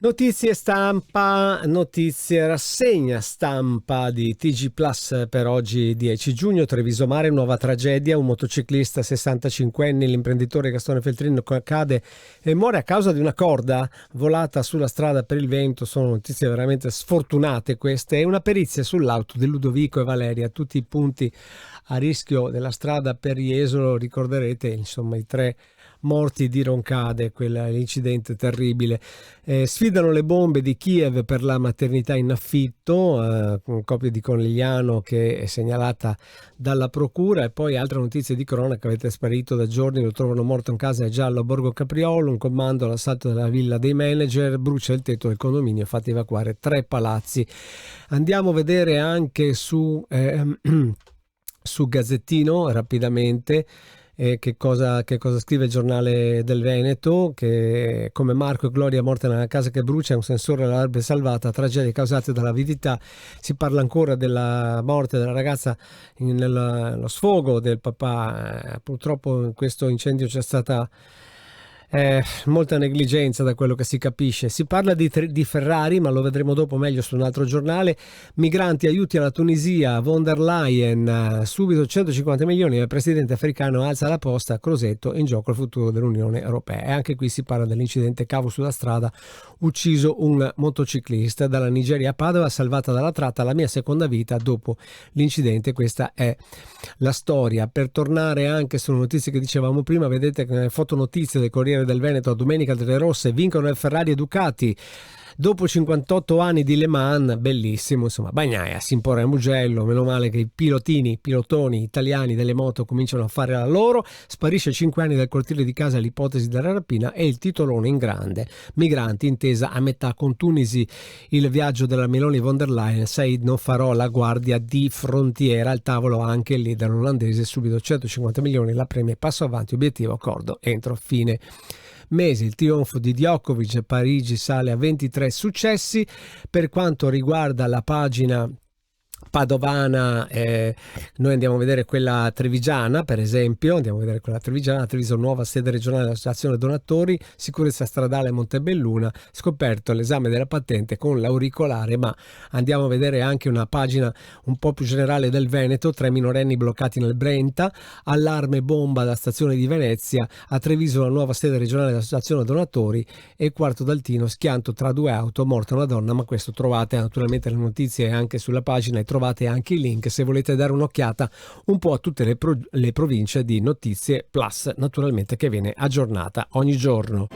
Notizie stampa, notizie rassegna stampa di TG Plus per oggi 10 giugno, Treviso Mare, nuova tragedia, un motociclista 65enne, l'imprenditore Gastone Feltrino cade e muore a causa di una corda volata sulla strada per il vento. Sono notizie veramente sfortunate queste, e una perizia sull'auto di Ludovico e Valeria, tutti i punti a rischio della strada per Jesolo, ricorderete insomma i tre morti di Roncade, l'incidente terribile. Sfidano le bombe di Kiev per la maternità in affitto, copia di Conigliano che è segnalata dalla procura. E poi altre notizie di cronaca: avete sparito da giorni, lo trovano morto in casa giallo a Borgo Capriolo, un comando all'assalto della villa dei manager, brucia il tetto del condominio, fatti evacuare 3 palazzi. Andiamo a vedere anche su Gazzettino rapidamente che cosa scrive il giornale del Veneto, che come Marco e Gloria morta nella casa che brucia, un sensore l'avrebbe salvata, tragedie causate dall'avidità. Si parla ancora della morte della ragazza nello sfogo del papà. Purtroppo in questo incendio c'è stata molta negligenza, da quello che si capisce. Si parla di Ferrari, ma lo vedremo dopo meglio su un altro giornale. Migranti, aiuti alla Tunisia, von der Leyen, subito 150 milioni, il presidente africano alza la posta, Crosetto, in gioco il futuro dell'Unione Europea. E anche qui si parla dell'incidente cavo sulla strada, ucciso un motociclista. Dalla Nigeria a Padova, salvata dalla tratta, la mia seconda vita dopo l'incidente. Questa è la storia. Per tornare anche sulle notizie che dicevamo prima, vedete che fotonotizie del Corriere del Veneto: domenica delle rosse, vincono il Ferrari e Ducati dopo 58 anni di Le Mans, bellissimo, insomma. Bagnaia si impone a Mugello, meno male che i pilotoni italiani delle moto cominciano a fare la loro. Sparisce 5 anni dal cortile di casa l'ipotesi della rapina, e il titolone in grande: migranti, intesa a metà con Tunisi, il viaggio della Meloni von der Leyen, Said non farò la guardia di frontiera, al tavolo anche il leader olandese, subito 150 milioni, la premia, passo avanti, obiettivo accordo entro fine mese. Il trionfo di Djokovic, Parigi sale a 23 successi. Per quanto riguarda la pagina padovana, noi andiamo a vedere quella trevigiana, per esempio. Andiamo a vedere quella trevigiana: Treviso, nuova sede regionale dell'associazione donatori, sicurezza stradale Montebelluna, scoperto l'esame della patente con l'auricolare. Ma andiamo a vedere anche una pagina un po' più generale del Veneto: 3 minorenni bloccati nel Brenta, allarme bomba alla stazione di Venezia, a Treviso la nuova sede regionale dell'associazione donatori, e Quarto d'Altino, schianto tra 2 auto, morta una donna. Ma questo trovate naturalmente le notizie anche sulla pagina, e trovate anche i link se volete dare un'occhiata un po' a tutte le province di Notizie Plus, naturalmente, che viene aggiornata ogni giorno.